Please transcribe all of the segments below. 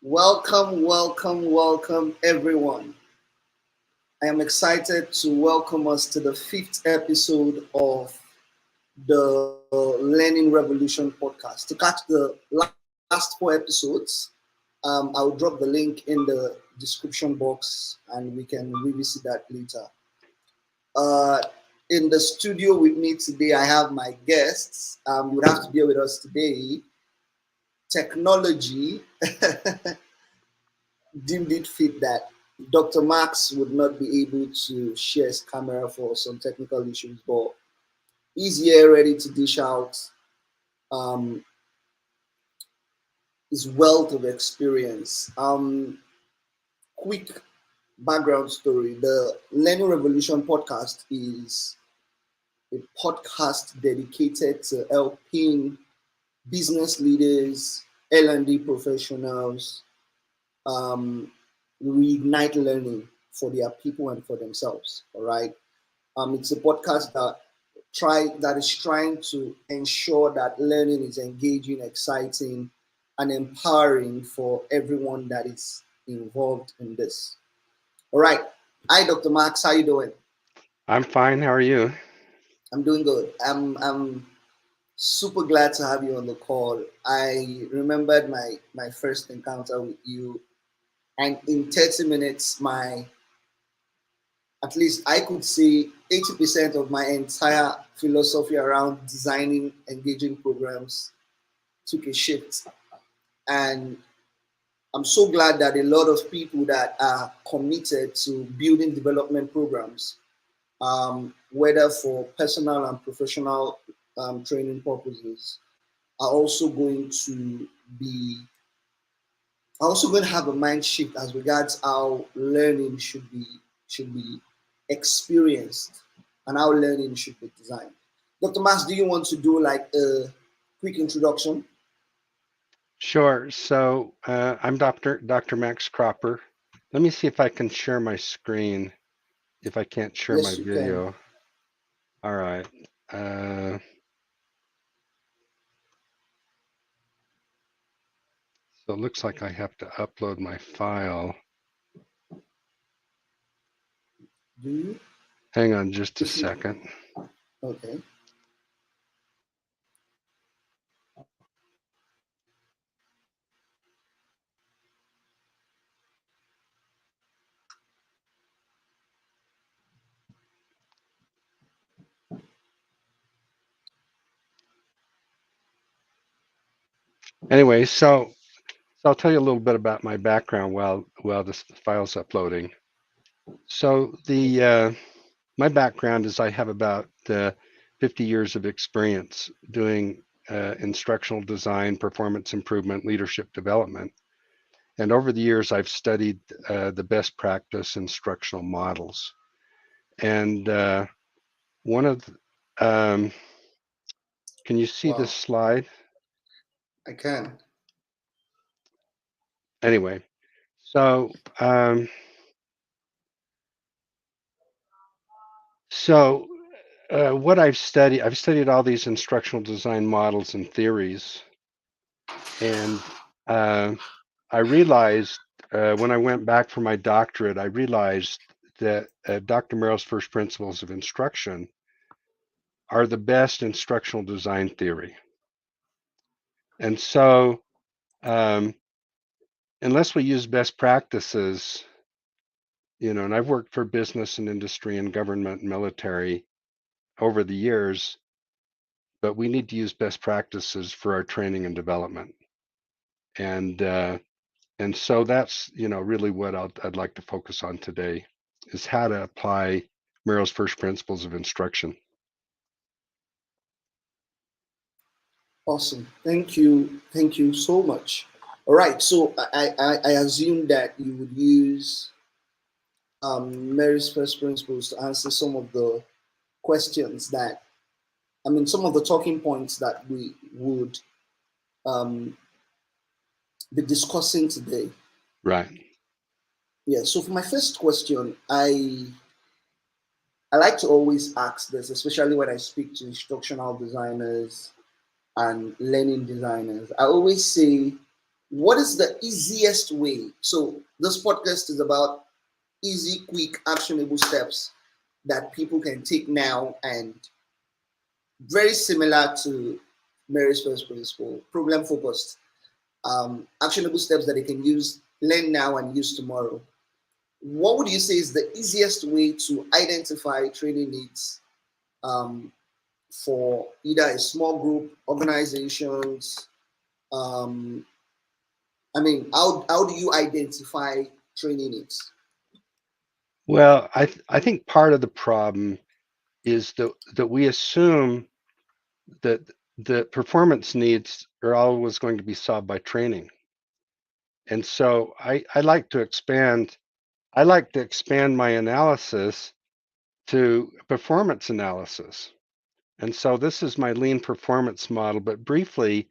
Welcome, welcome, welcome, everyone. I am excited to welcome us to the fifth episode of the Learning Revolution podcast. To catch the last four episodes, I'll drop the link in the description box and we can revisit that later. Uh, in the studio with me today, I have my guests. You would have to bear with us today. Technology deemed it fit that Dr. Max would not be able to share his camera for some technical issues, but he's here ready to dish out um, his wealth of experience. Quick background story: the Learning Revolution podcast is a podcast dedicated to helping business leaders, L&D professionals, um, reignite learning for their people and for themselves. All right. It's a podcast that is trying to ensure that learning is engaging, exciting, and empowering for everyone that is involved in this. All right. Hi, Dr. Max. How you doing? I'm fine. How are you? I'm doing good. I'm super glad to have you on the call. I remembered my first encounter with you, and in 30 minutes, my at least I could say 80% of my entire philosophy around designing engaging programs took a shift. And I'm so glad that a lot of people that are committed to building development programs, whether for personal and professional training purposes, are also going to be are also going to have a mind shift as regards how learning should be experienced and how learning should be designed. Dr. Mas, do you want to do like a quick introduction? Sure. I'm Dr. Max Cropper. Let me see if I can share my screen. If I can't share my Yes, you can. video. All right. Uh, so it looks like I have to upload my file. Do you? Hang on just a If you second. okay. Anyway, so I'll tell you a little bit about my background while this file's uploading. So the my background is I have about 50 years of experience doing instructional design, performance improvement, leadership development. And over the years, I've studied the best practice instructional models. And one of the, can you see this Wow. slide? I can. Anyway, so um, so what I've studied all these instructional design models and theories, and uh, I realized when I went back for my doctorate, I realized that Dr. Merrill's first principles of instruction are the best instructional design theory. And so, um, unless we use best practices, and I've worked for business and industry and government and military over the years, but we need to use best practices for our training and development. And so that's really what I'd like to focus on today is how to apply Merrill's first principles of instruction. Awesome. Thank you. Thank you so much. All right. So I assume that you would use Mary's first principles to answer some of the questions that some of the talking points that we would um, be discussing today. Right. Yeah. So for my first question, I like to always ask this, especially when I speak to instructional designers and learning designers. I always say, what is the easiest way? So this podcast is about easy, quick, actionable steps that people can take now, and very similar to Mary's first principle, problem focused, actionable steps that they can use, learn now and use tomorrow. What would you say is the easiest way to identify training needs um, for either a small group, organizations? Um, I mean, how do you identify training needs? Well, I think part of the problem is that we assume that the performance needs are always going to be solved by training. And so I like to expand my analysis to performance analysis. And so this is my lean performance model, but briefly,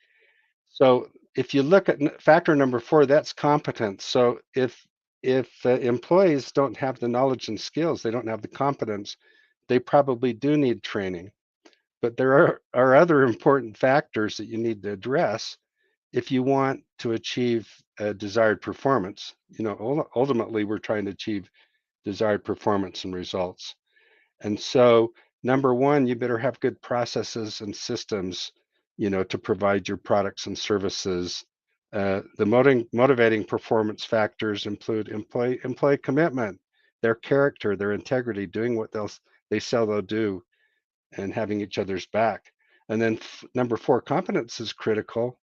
so if you look at factor number 4, that's competence. So if employees don't have the knowledge and skills, they don't have the competence, they probably do need training. But there are other important factors that you need to address if you want to achieve a desired performance. Ultimately, we're trying to achieve desired performance and results. And so, number one, you better have good processes and systems, to provide your products and services. The motivating performance factors include employee commitment, their character, their integrity, doing what they say they'll do, and having each other's back. And then number 4, competence is critical.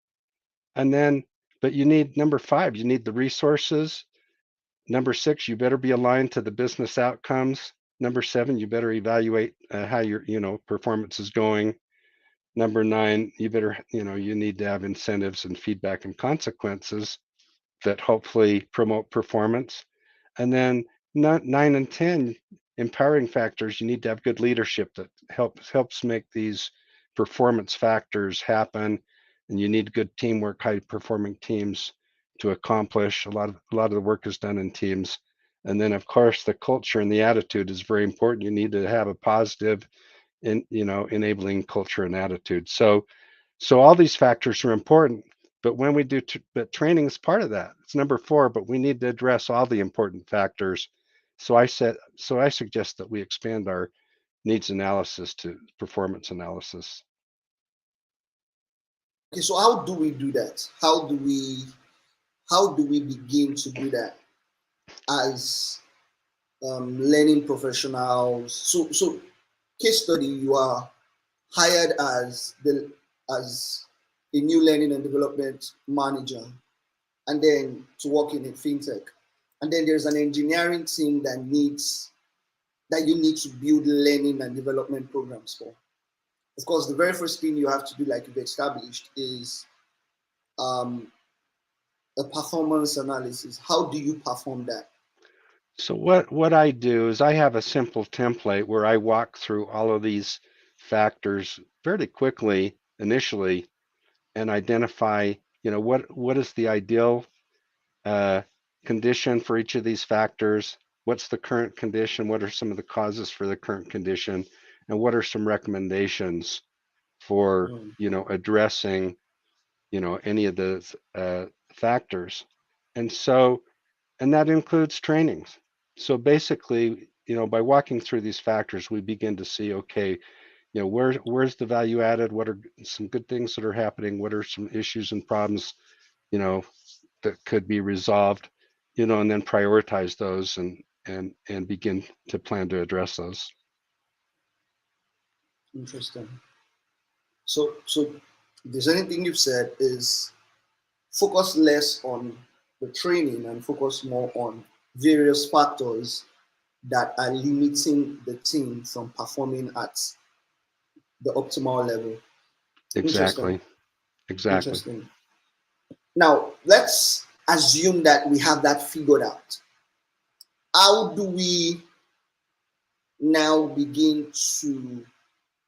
And then, but you need number 5, you need the resources. Number 6, you better be aligned to the business outcomes. Number 7, you better evaluate how your performance is going. Number 9, you need to have incentives and feedback and consequences that hopefully promote performance. And then 9 and 10, empowering factors. You need to have good leadership that helps make these performance factors happen. And you need good teamwork, high performing teams to accomplish. A lot of the work is done in teams. And then of course the culture and the attitude is very important. You need to have a positive enabling culture and attitude. So all these factors are important, but when we do, but training is part of that. It's number 4, but we need to address all the important factors. So I suggest that we expand our needs analysis to performance analysis. Okay, so how do we do that? How do we begin to do that as learning professionals? So case study, you are hired as a new learning and development manager, and then to work in a fintech, and then there's an engineering team that you need to build learning and development programs for. Of course, the very first thing you have to do, like you've established, is um, a performance analysis. How do you perform that? So what I do is I have a simple template where I walk through all of these factors fairly quickly initially and identify, what is the ideal uh, condition for each of these factors. What's the current condition? What are some of the causes for the current condition? And what are some recommendations for, Mm, addressing, any of the factors? And so, and that includes trainings. So basically, by walking through these factors, we begin to see, okay, where's the value added? What are some good things that are happening? What are some issues and problems, you know, that could be resolved, and then prioritize those and begin to plan to address those. interesting. So if there's anything you've said is focus less on the training and focus more on various factors that are limiting the team from performing at the optimal level. Interesting. Exactly. Exactly. Interesting. Now, let's assume that we have that figured out. How do we now begin to,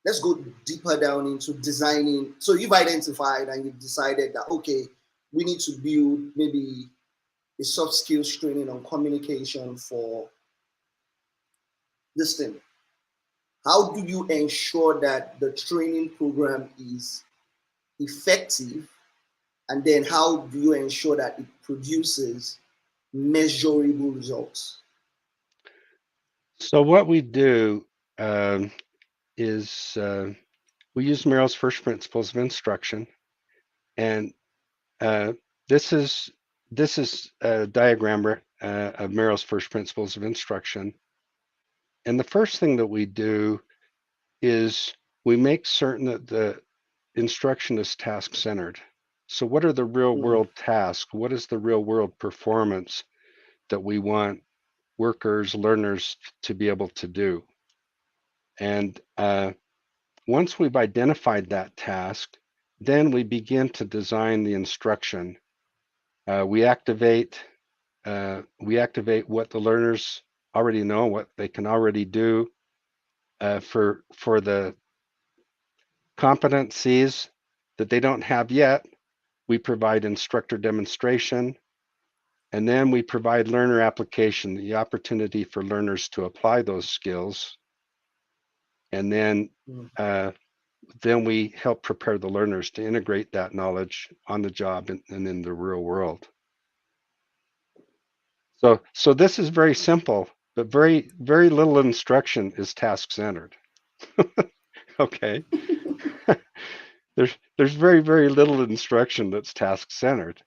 let's go deeper down into designing? So you've identified and you've decided that, okay, we need to build maybe a soft skills training on communication for this thing. How do you ensure that the training program is effective And then how do you ensure that it produces measurable results? So what we do is we use Merrill's first principles of instruction, and uh, this is this is a diagram of Merrill's first principles of instruction. And the first thing that we do is we make certain that the instruction is task-centered. So what are the real Mm, world tasks? What is the real world performance that we want workers, learners to be able to do? And once we've identified that task, then we begin to design the instruction. We activate what the learners already know, what they can already do. For the competencies that they don't have yet, we provide instructor demonstration, and then we provide learner application, the opportunity for learners to apply those skills. And mm, uh, then we help prepare the learners to integrate that knowledge on the job and in the real world. So this is very simple, but very, very little instruction is task-centered. Okay. There's very, very little instruction that's task-centered,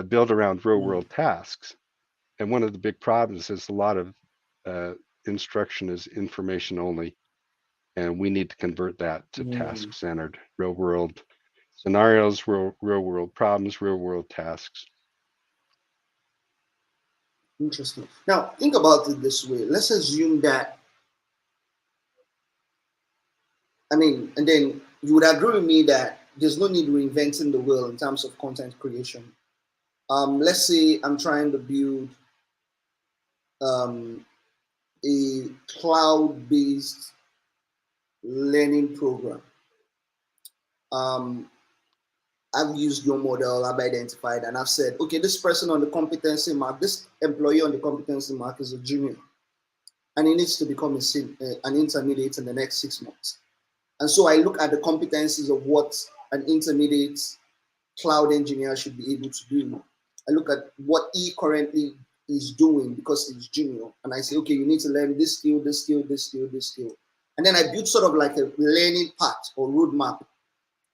built around mm, real-world tasks. And one of the big problems is a lot of uh, instruction is information only, and we need to convert that to mm. task-centered, real-world scenarios, real-world problems, real-world tasks. Interesting. Now, think about it this way. Let's assume that, I mean, and then you would agree with me that there's no need reinventing the wheel in terms of content creation. Let's say I'm trying to build um, a cloud based learning program. Um, I've used your model, I've identified, and I've said, okay, this person on the competency mark, this employee on the competency mark is a junior, and he needs to become an intermediate in the next 6 months. And so I look at the competencies of what an intermediate cloud engineer should be able to do. I look at what he currently is doing because he's junior, and I say, okay, you need to learn this skill, this skill, this skill, this skill. And then I build sort of like a learning path or roadmap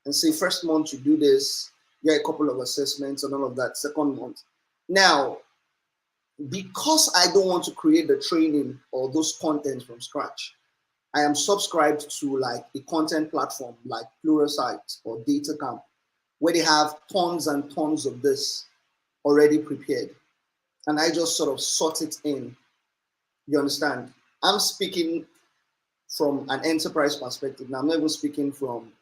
and say, first month you do this, get a couple of assessments and all of that, second month. Now, because I don't want to create the training or those contents from scratch, I am subscribed to like a content platform like Pluralsight or DataCamp, where they have tons and tons of this already prepared. And I just sort of sort it in. You understand? I'm speaking from an enterprise perspective. Now, I'm not even speaking from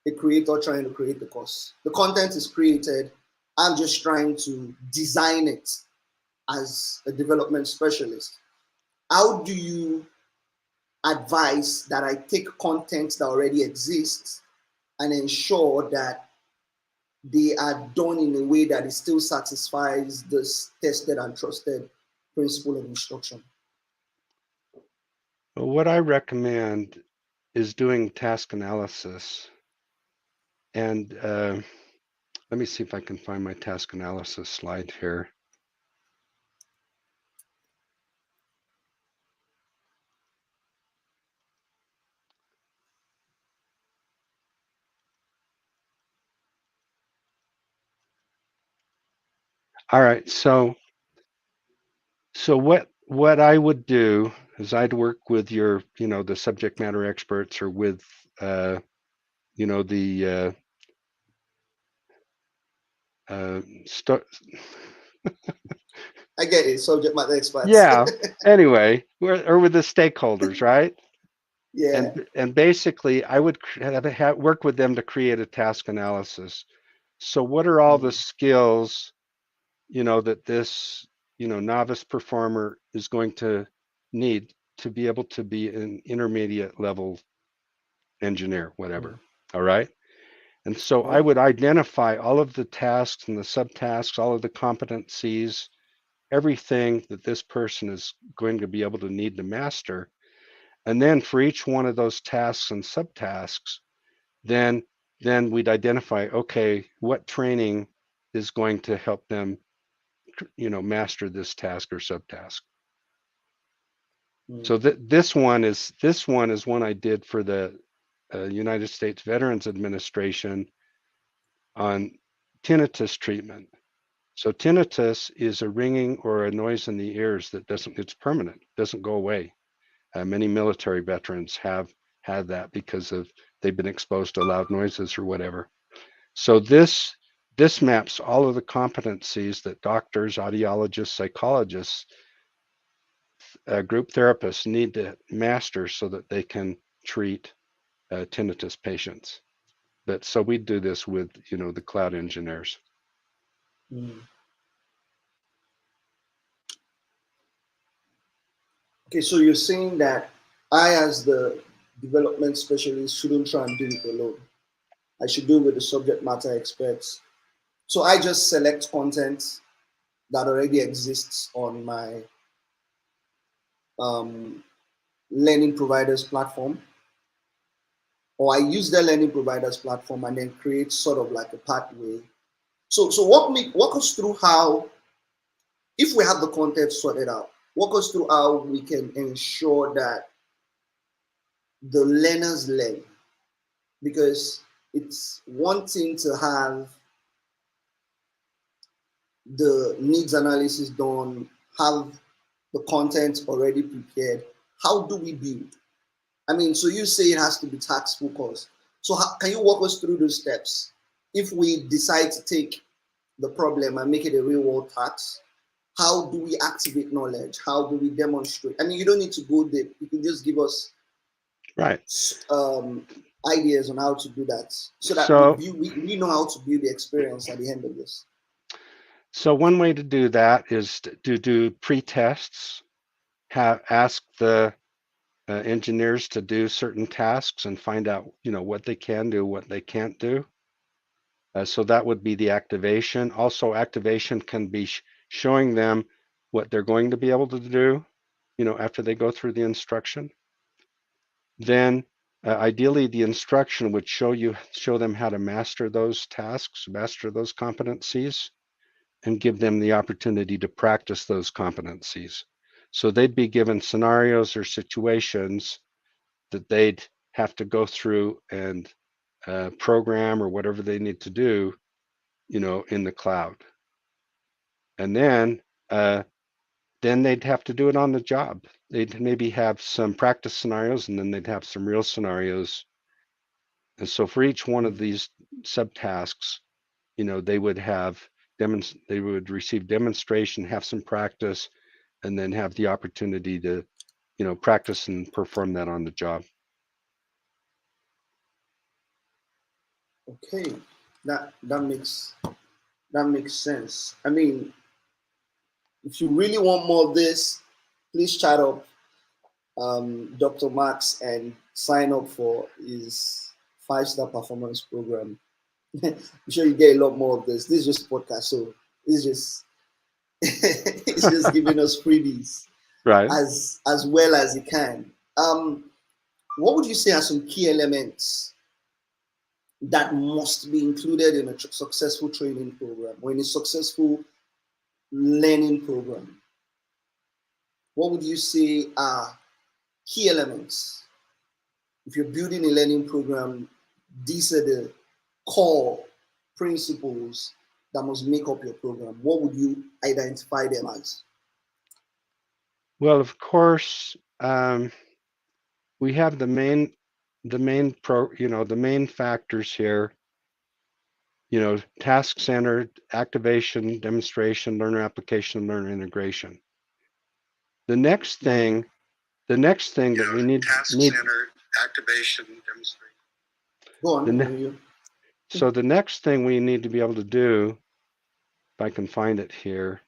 a creator trying to create the course. The content is created. I'm just trying to design it as a development specialist. How do you advise that I take content that already exists and ensure that they are done in a way that it still satisfies this tested and trusted principle of instruction? But what I recommend is doing task analysis. And let me see if I can find my task analysis slide here. All right, so what I would do is I'd work with the subject matter experts, or with uh, the uh, st- I get it, subject matter experts. yeah. Anyway, or with the stakeholders, right? Yeah. And basically, I would work with them to create a task analysis. So, what are all the Mm, skills that this novice performer is going to need to be able to be an intermediate level engineer, mm, whatever. All right. And so I right. would identify all of the tasks and the subtasks, all of the competencies, everything that this person is going to be able to need to master. And then for each one of those tasks and subtasks, then then we'd identify, okay, what training is going to help them, master this task or subtask. Mm, So this one is one I did for the United States Veterans Administration on tinnitus treatment. So tinnitus is a ringing or a noise in the ears that it's permanent, doesn't go away. Many military veterans have had that because of they've been exposed to loud noises or whatever. So this maps all of the competencies that doctors, audiologists, psychologists, group therapists need to master so that they can treat tinnitus patients. But so we do this with the cloud engineers. mm. Okay, so you're saying that I, as the development specialist, shouldn't try and do it alone. I should do it with the subject matter experts. So I just select content that already exists on my um, learning providers platform, or I use the learning providers platform and then create sort of like a pathway. So walk us through how, if we have the content sorted out, walk us through how we can ensure that the learners learn, because it's one thing to have the needs analysis done, have the content already prepared. How do we build? I mean, so you say it has to be task focused. So can you walk us through those steps? If we decide to take the problem and make it a real world task, how do we activate knowledge? How do we demonstrate? I mean, you don't need to go there. You can just give us Right. um, ideas on how to do that, so that So we know how to build the experience at the end of this. so one way to do that is to do pre-tests, ask the engineers to do certain tasks and find out, what they can do, what they can't do. So that would be the activation. Also, activation can be showing them what they're going to be able to do, after they go through the instruction. Then, ideally, the instruction would show them how to master those tasks, master those competencies, and give them the opportunity to practice those competencies. So they'd be given scenarios or situations that they'd have to go through and program or whatever they need to do, in the cloud. And then they'd have to do it on the job. They'd maybe have some practice scenarios and then they'd have some real scenarios. And so for each one of these subtasks, they would they would receive demonstration, have some practice, and then have the opportunity to, practice and perform that on the job. Okay, that makes sense. I mean, if you really want more of this, please chat up Dr. Max and sign up for his 5-star performance program. I'm sure you get a lot more of this. This is just podcast, so it's just it's just giving us freebies Right. as well as it can. What would you say are some key elements that must be included in a successful training program or in a successful learning program? What would you say are key elements? If you're building a learning program, these are the core principles that must make up your program. What would you identify them as? Well, of course, we have the main factors here, task centered, activation, demonstration, learner application, learner integration. The next Mm. thing, the next thing that we need task-centered activation demonstration. Go on, the I ne- hear you. so the next thing we need to be able to do, if I can find it here.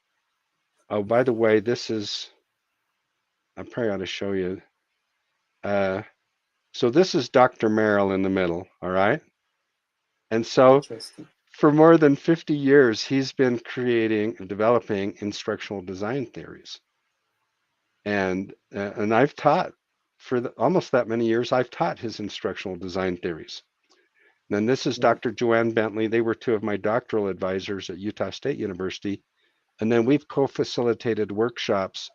Oh, by the way, I probably ought to show you. So this is Dr. Merrill in the middle, all right? And so Interesting. for more than 50 years, he's been creating and developing instructional design theories. And I've taught for almost that many years. I've taught his instructional design theories. And this is mm, Dr. Joanne Bentley. They were two of my doctoral advisors at Utah State University. And then we've co-facilitated workshops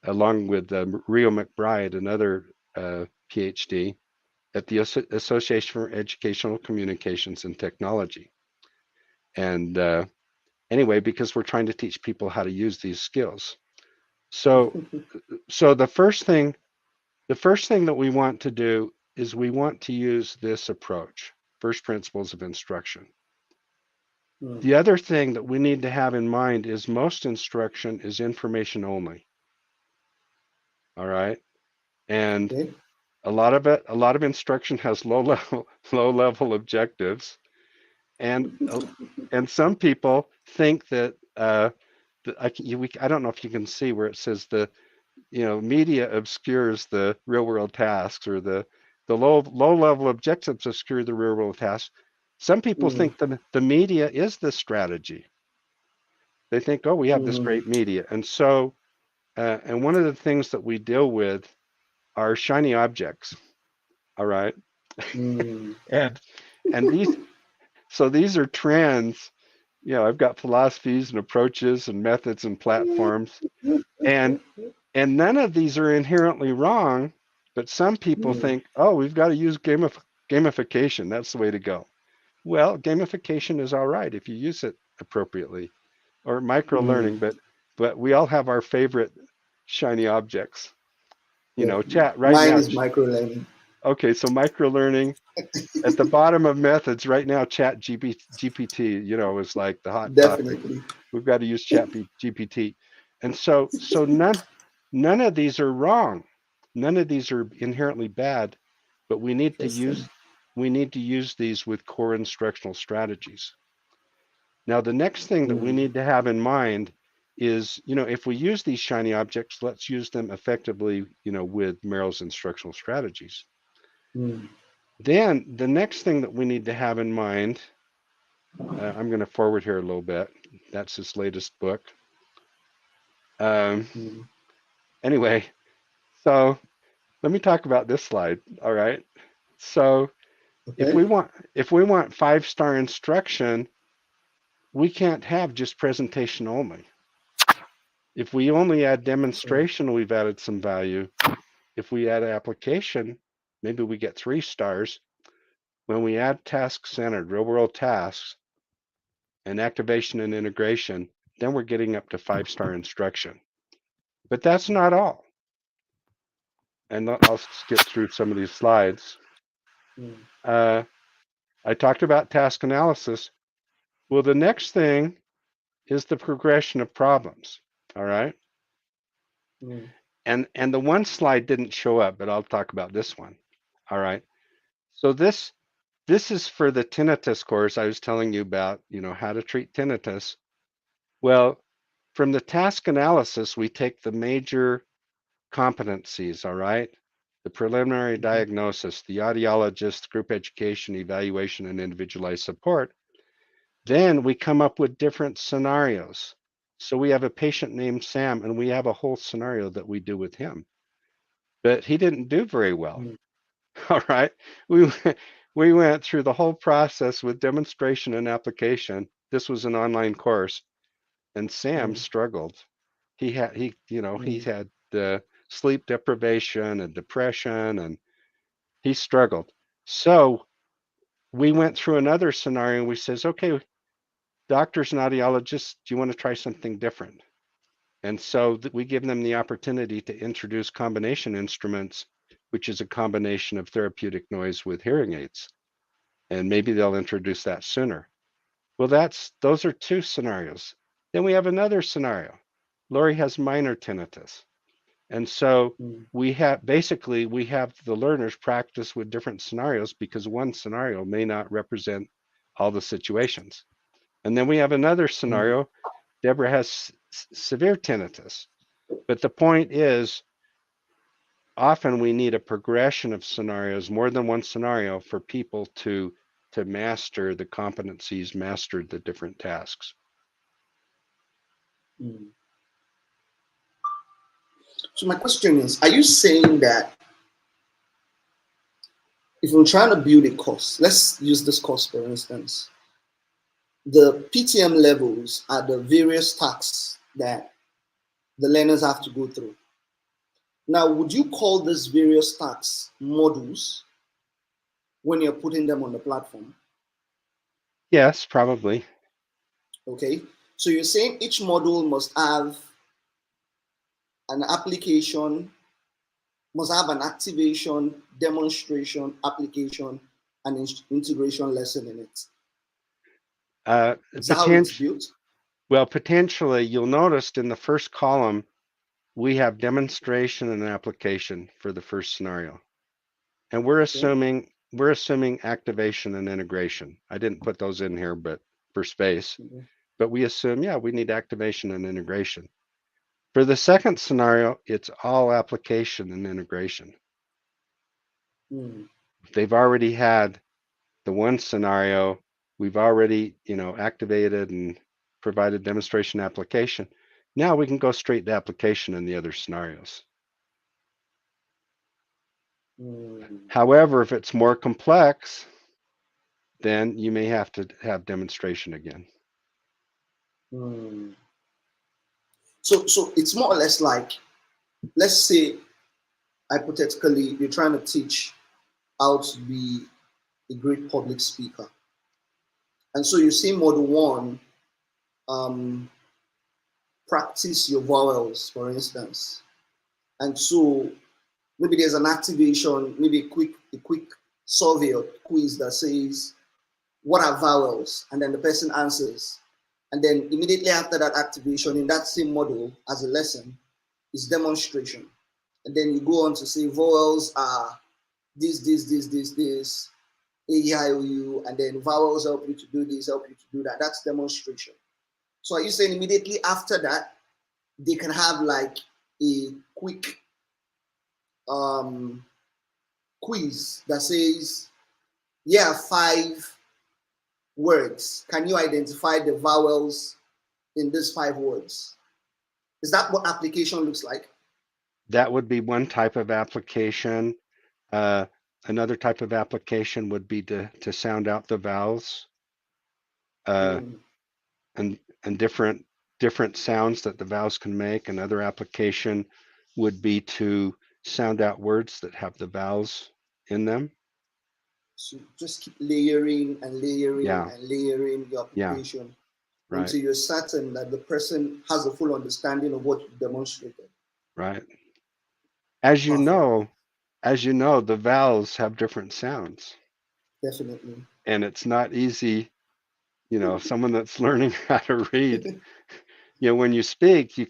along with Rio McBride, another PhD, at the Association for Educational Communications and Technology. And anyway, because we're trying to teach people how to use these skills. So, so the first thing that we want to do is we want to use this approach, first principles of instruction. mm. The other thing that we need to have in mind is most instruction is information only. All right. And Okay. a lot of instruction has low level objectives, and some people think that I don't know if you can see where it says the media obscures the real world tasks, or the low level objectives obscure the real world tasks. Some people Mm, think the media is the strategy. They think, oh, we have this mm, great media, and so and one of the things that we deal with are shiny objects. All right, mm, and these these are trends. I've got philosophies and approaches and methods and platforms, and none of these are inherently wrong, but some people mm, think, oh, we've got to use gamification. That's the way to go. Well, gamification is all right if you use it appropriately, or micro mm. learning, but we all have our favorite shiny objects. Yeah. Chat right Mine now. is micro learning. Okay, so micro learning at the bottom of methods right now, chat GPT, is like the hot topic. Definitely. We've got to use chat GPT. And so none of these are wrong. None of these are inherently bad, but Interesting. we need to use these with core instructional strategies. Now, the next thing that we Mm, need to have in mind is, if we use these shiny objects, let's use them effectively, with Merrill's instructional strategies. mm. Then the next thing that we need to have in mind, I'm going to forward here a little bit. That's his latest book. Um, Mm. anyway, so let me talk about this slide. All right. So Okay. if we want 5-star instruction, we can't have just presentation only. If we only add Mm, demonstration, we've added some value. If we add application, maybe we get 3 stars. When we add task-centered, real-world tasks, and activation and integration, then we're getting up to 5-star instruction. But that's not all. And I'll skip through some of these slides. mm, Uh, I talked about task analysis. Well, the next thing is the progression of problems. All right. mm, And the one slide didn't show up, but I'll talk about this one. All right. So this is for the tinnitus course I was telling you about, how to treat tinnitus. Well, from the task analysis, we take the major competencies, all right? The preliminary mhm, diagnosis, the audiologist, group education, evaluation, and individualized support. Then we come up with different scenarios. So we have a patient named Sam, and we have a whole scenario that we do with him. But he didn't do very well. mm, All right. We we went through the whole process with demonstration and application. This was an online course, and Sam mm, struggled. He mm, had sleep deprivation and depression, and he struggled. So we went through another scenario. And we says, okay, doctors and audiologists, do you want to try something different? And so we give them the opportunity to introduce combination instruments, which is a combination of therapeutic noise with hearing aids. And maybe they'll introduce that sooner. Well, those are 2 scenarios. Then we have another scenario. Lori has minor tinnitus. And so mm, we have the learners practice with different scenarios, because one scenario may not represent all the situations. And then we have another mm, scenario. Deborah has severe tinnitus. But the point is, often we need a progression of scenarios, more than one scenario, for people to master the competencies, master the different tasks. mm. So my question is, are you saying that if we're trying to build a course, let's use this course for instance. The PTM levels are the various tasks that the learners have to go through. Now, would you call these various tasks modules when you're putting them on the platform? Yes, probably. Okay, so you're saying each module must have an application, must have an activation, demonstration, application, and integration lesson in it. Is that how it's built? Well, potentially, you'll notice in the first column, we have demonstration and application for the first scenario. And we're assuming activation and integration. I didn't put those in here, but for space. But we assume, yeah, we need activation and integration. For the second scenario, it's all application and integration. They've already had the one scenario, we've already, activated and provided demonstration application. Now we can go straight to application in the other scenarios. However, if it's more complex, then you may have to have demonstration again. So it's more or less like, let's say, hypothetically, you're trying to teach how to be a great public speaker. And so you see module one, practice your vowels, for instance. And so maybe there's an activation, maybe a quick survey or quiz that says, what are vowels? And then the person answers. And then immediately after that activation in that same module as a lesson is demonstration. And then you go on to say vowels are this, A, E, I, O, U, and then vowels help you to do this, help you to do that. That's demonstration. So are you saying immediately after that, they can have like a quick quiz that says, yeah, 5 words. Can you identify the vowels in these 5 words? Is that what application looks like? That would be one type of application. Another type of application would be to sound out the vowels and different sounds that the vowels can make. Another application would be to sound out words that have the vowels in them. So just keep layering and layering and layering your application until you're certain that the person has a full understanding of what you demonstrated. Right. As you know, the vowels have different sounds. Definitely. And it's not easy, someone that's learning how to read, when you speak, you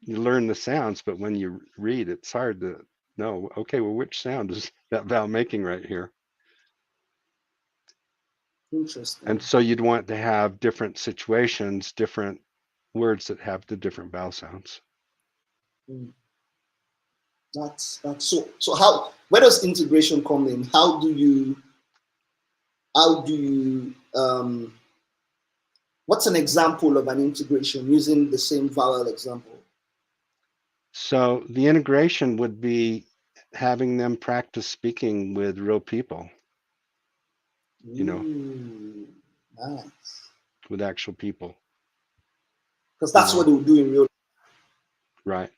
learn the sounds, but when you read, it's hard to know, okay, well, which sound is that vowel making right here? Interesting. And so you'd want to have different situations, different words that have the different vowel sounds. That's so how, where does integration come in? How do you what's an example of an integration using the same vowel example? So the integration would be having them practice speaking with real people. Nice. With actual people. Because that's what they would do in real life. Right.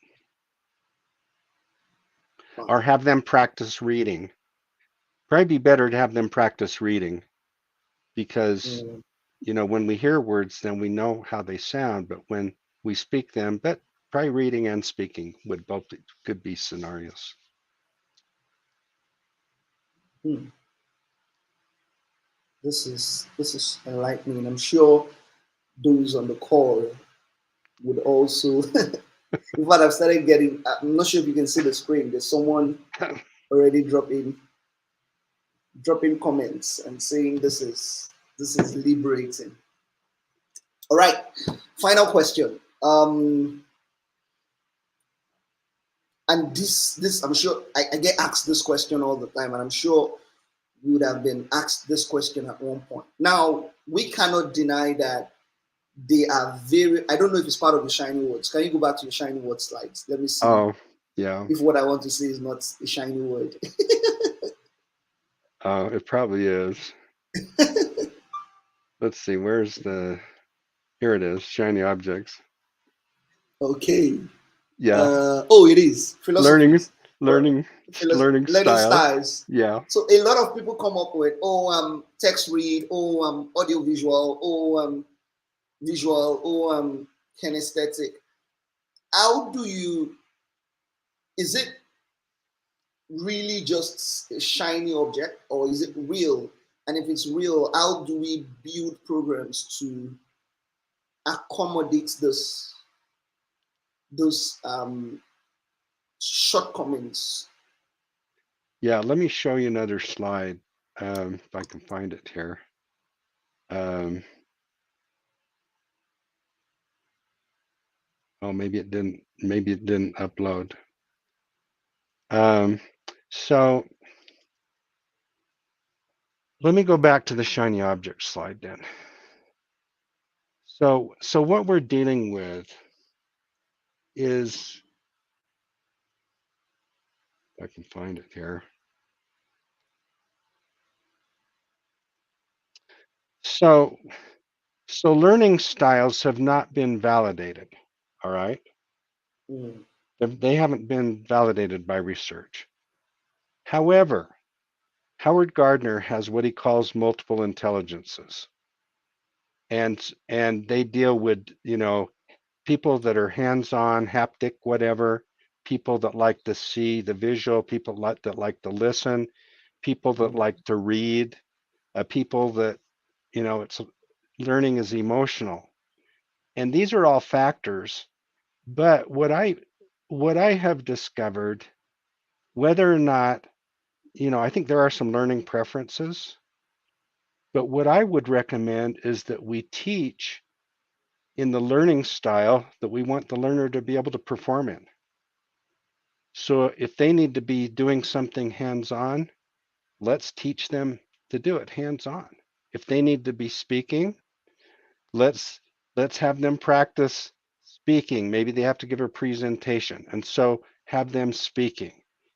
Or have them practice reading. Probably be better to have them practice reading because, when we hear words, then we know how they sound, but when we speak them, but probably reading and speaking could be scenarios. This is enlightening. I'm sure those on the call would also. In fact, I've started getting. I'm not sure if you can see the screen. There's someone already dropping comments and saying this is liberating. All right, final question. And this I'm sure I get asked this question all the time, and I'm sure you would have been asked this question at one point. Now, we cannot deny that they are very, I don't know if it's part of the shiny words. Can you go back to your shiny word slides? Let me see. Oh, yeah. If what I want to say is not a shiny word. It probably is. Let's see, where's the, here it is, shiny objects. Okay. Yeah, Oh, it is learning, philosophies, learning, learning learning styles. styles. Yeah, So a lot of people come up with, text read, audio visual, visual, kinesthetic. How do you? Is it really just a shiny object, or is it real? And if it's real, how do we build programs to accommodate those shortcomings? yeah, let me show you another slide, if I can find it here. Um, oh, maybe it didn't upload. So let me go back to the shiny object slide then. So what we're dealing with is, if I can find it here. So learning styles have not been validated, all right? Mm, They haven't been validated by research. However, Howard Gardner has what he calls multiple intelligences. And they deal with, people that are hands-on, haptic, whatever, people that like to see the visual, people that like to listen, people that mm, like to read, people that, it's learning is emotional. And these are all factors. But what I have discovered, whether or not, I think there are some learning preferences, but what I would recommend is that we teach in the learning style that we want the learner to be able to perform in. So if they need to be doing something hands-on, let's teach them to do it hands-on. If they need to be speaking, let's have them practice speaking. Maybe they have to give a presentation, and so have them speaking.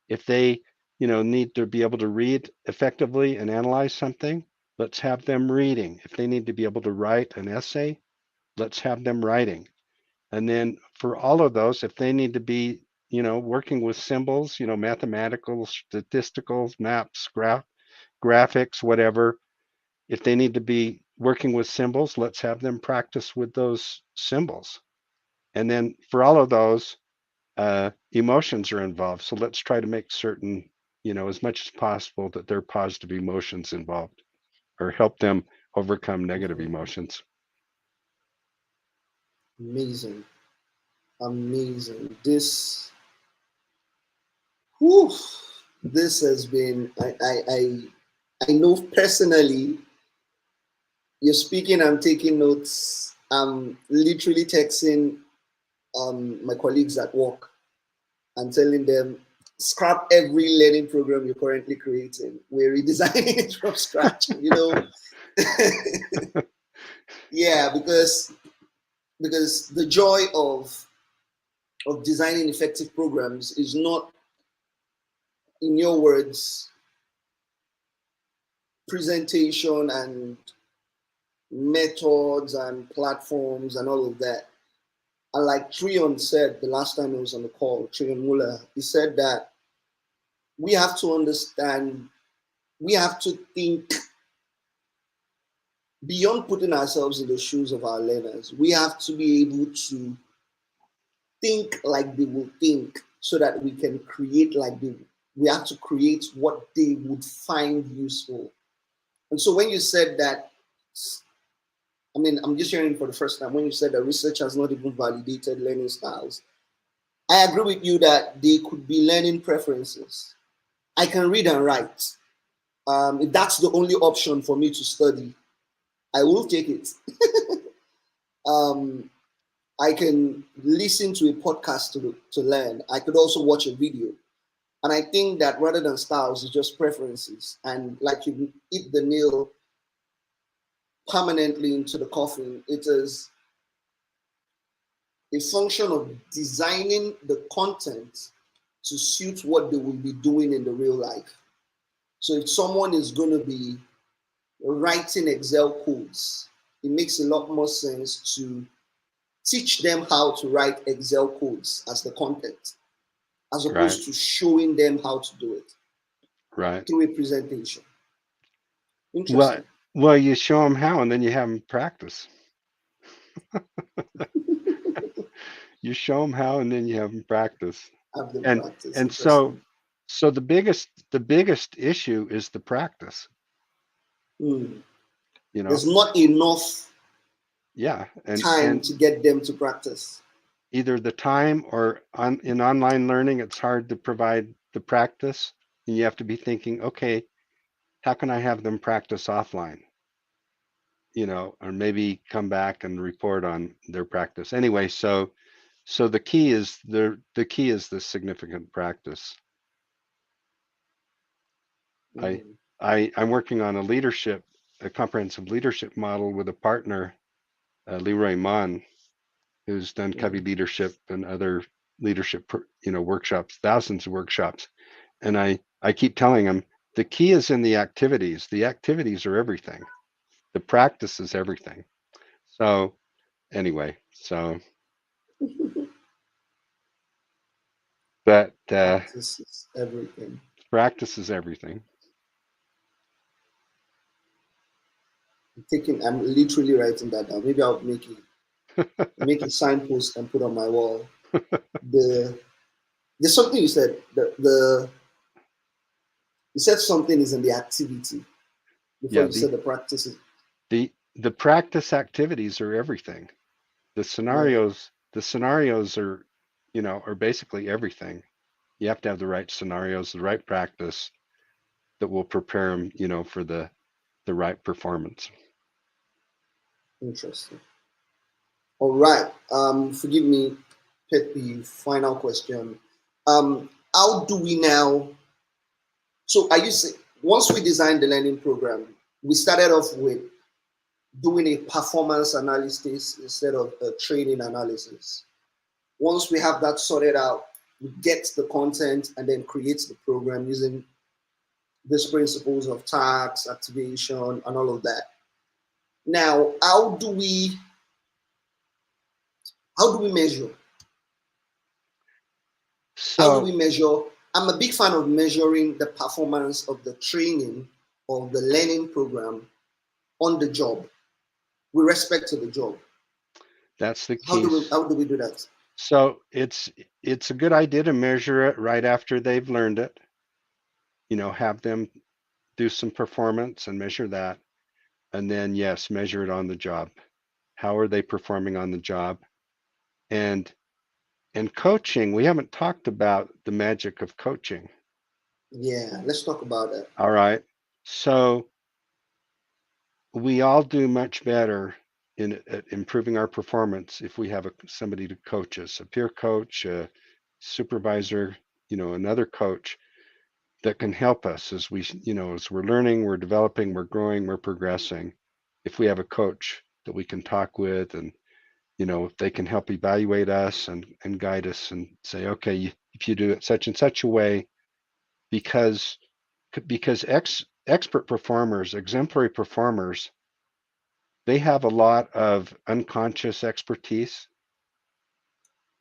If they, need to be able to read effectively and analyze something, let's have them reading. If they need to be able to write an essay, let's have them writing. And then for all of those, if they need to be, working with symbols, mathematical, statistical, maps, graphics, whatever, if they need to be working with symbols, let's have them practice with those symbols. And then for all of those, emotions are involved. So let's try to make certain, as much as possible that there are positive emotions involved, or help them overcome negative mhm. emotions. Amazing, amazing. Whew, this has been. I know personally. You're speaking. I'm taking notes. I'm literally texting my colleagues at work and telling them, scrap every learning program you're currently creating. We're redesigning it from scratch. Yeah, because the joy of designing effective programs is not, in your words, presentation and methods and platforms and all of that. And like Trion said the last time he was on the call, Trion Muller, he said that we have to understand, we have to think beyond putting ourselves in the shoes of our learners. We have to be able to think like they will think so that we can create like they, we have to create what they would find useful. And so when you said that, I mean, I'm just hearing for the first time, when you said that research has not even validated learning styles, I agree with you that they could be learning preferences. I can read and write. If that's the only option for me to study, I will take it. um, I can listen to a podcast to learn. I could also watch a video. And I think that rather than styles, it's just preferences. And like you hit the nail permanently into the coffin, it is a function of designing the content to suit what they will be doing in the real life. So if someone is going to be writing Excel codes, it makes a lot more sense to teach them how to write Excel codes as the content, as Right. opposed to showing them how to do it Right. through a presentation. Well, Interesting. well, you show them how, and then you have them practice. You show them how, and then you have them practice. Have them And practice. and so Interesting. so the biggest issue is the practice. Hmm. You know, There's not enough yeah, time and to get them to practice. either the time or in online learning, it's hard to provide the practice, and you have to be thinking, okay, how can I have them practice offline? Or maybe come back and report on their practice. Anyway, so the key is the significant practice. I Hmm. I'm working on a comprehensive leadership model with a partner, Leroy Mon, who's done Covey Hmm. leadership and other leadership workshops, thousands of workshops. And I keep telling him the key is in the activities. The activities are everything. The practice is everything. So anyway, so that Practice is everything. practice is everything. I'm literally writing that down. Maybe I'll make a signpost and put on my wall. The There's something you said. The You said something is in the activity before Yeah, you said the practices. the practice activities are everything. The Yeah, scenarios the scenarios are basically everything. You have to have the right scenarios, the right practice that will prepare them, for the right performance. interesting. All right. Forgive me, Pet, the final question. How do we now? So, are you saying once we designed the learning program, we started off with doing a performance analysis instead of a training analysis? Once we have that sorted out, we get the content and then create the program using these principles of task, activation, and all of that. Now, how do we measure? How do So we measure? I'm a big fan of measuring the performance of the training of the learning program on the job with respect to the job. that's the How key. do we do that? So it's a good idea to measure it right after they've learned it. Have them do some performance and measure that. And then yes, measure it on the job. How are they performing on the job? And and coaching, we haven't talked about the magic of coaching. Yeah, let's talk about that. All right. So we all do much better in at improving our performance if we have somebody to coach us, a peer coach, a supervisor, another coach that can help us as we're learning, we're developing, we're growing, we're progressing. If we have a coach that we can talk with, and if they can help evaluate us and guide us and say, okay, if you do it such and such a way, because expert performers, exemplary performers, they have a lot of unconscious expertise.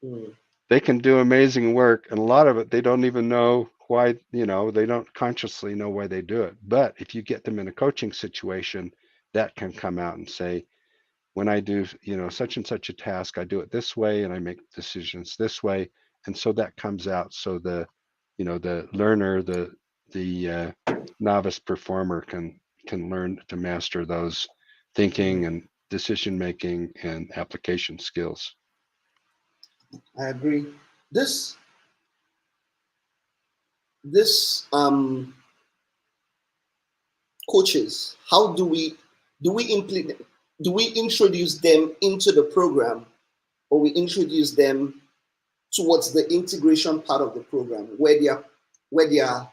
Mm, They can do amazing work, and a lot of it they don't even know why, they don't consciously know why they do it. But if you get them in a coaching situation, that can come out and say, when I do, such and such a task, I do it this way and I make decisions this way. And so that comes out. So the learner, the novice performer can learn to master those thinking mm, and decision making and application skills. I agree. This this coaches, how do we introduce them into the program, or we introduce them towards the integration part of the program where they are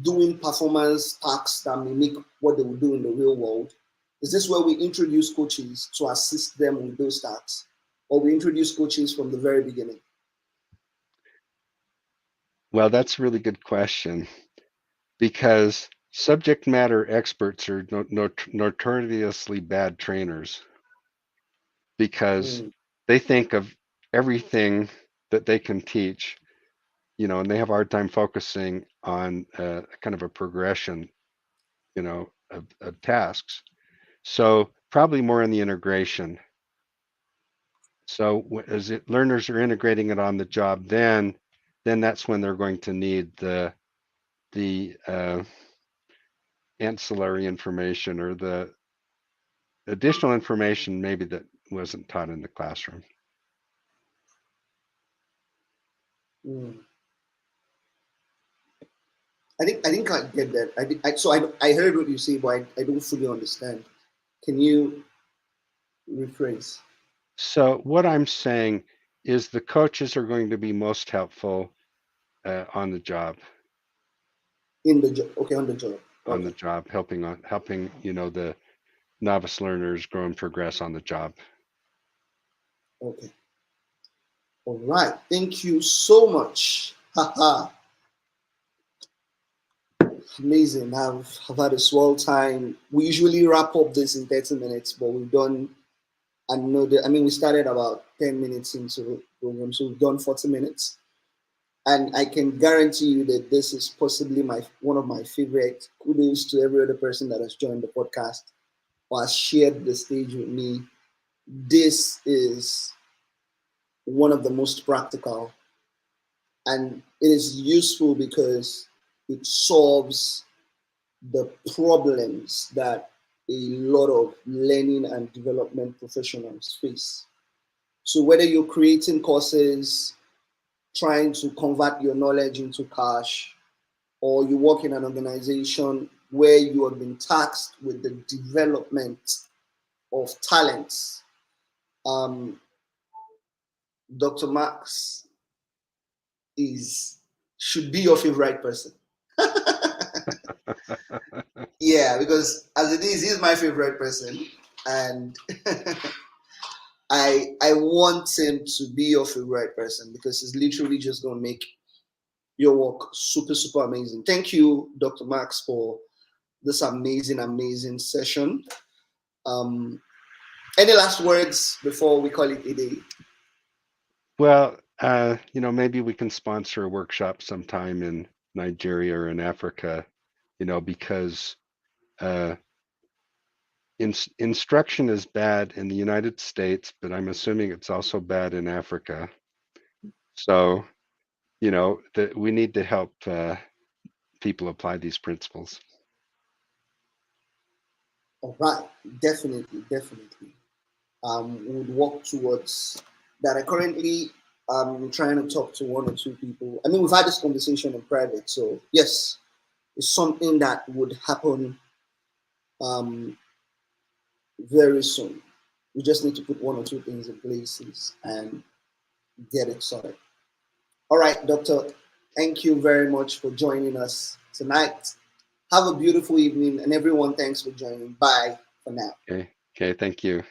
doing performance tasks that mimic what they would do in the real world? Is this where we introduce coaches to assist them with those tasks, or we introduce coaches from the very beginning? Well, that's a really good question. because subject matter experts are notoriously bad trainers because Mm, they think of everything that they can teach, and they have a hard time focusing on kind of a progression, of tasks. So probably more in the integration. So as learners are integrating it on the job, then that's when they're going to need the ancillary information or the additional information maybe that wasn't taught in the classroom. mm. I think I get that. I heard what you say, but I don't fully understand. Can you rephrase? So what I'm saying is the coaches are going to be most helpful on the job, In the job. Okay, on the job. Okay. helping the novice learners grow and progress on the job. Okay. All right. Thank you so much. Haha. Amazing. I've had a swell time. We usually wrap up this in 30 minutes, but we've done another. I mean, we started about 10 minutes into the program, so we've done 40 minutes. And I can guarantee you that this is possibly one of my favorite. Kudos to every other person that has joined the podcast or has shared the stage with me. This is one of the most practical, and it is useful because it solves the problems that a lot of learning and development professionals face. So whether you're creating courses, trying to convert your knowledge into cash, or you work in an organization where you have been tasked with the development of talents, um, Dr. Max should be your favorite person. Yeah, because as it is, he's my favorite person, and I want him to be your favorite person because he's literally just gonna make your work super, super amazing. Thank you, Dr. Max, for this amazing session. Um, any last words before we call it a day? Well, maybe we can sponsor a workshop sometime in Nigeria or in Africa, because instruction is bad in the United States, but I'm assuming it's also bad in Africa. So, that we need to help people apply these principles. All right, definitely. We would work towards that. I currently trying to talk to one or two people. I mean, we've had this conversation in private, so yes, it's something that would happen um, very soon. We just need to put one or two things in places and get it sorted. All right, Doctor, thank you very much for joining us tonight. Have a beautiful evening, and everyone, thanks for joining. Bye for now. Okay, thank you.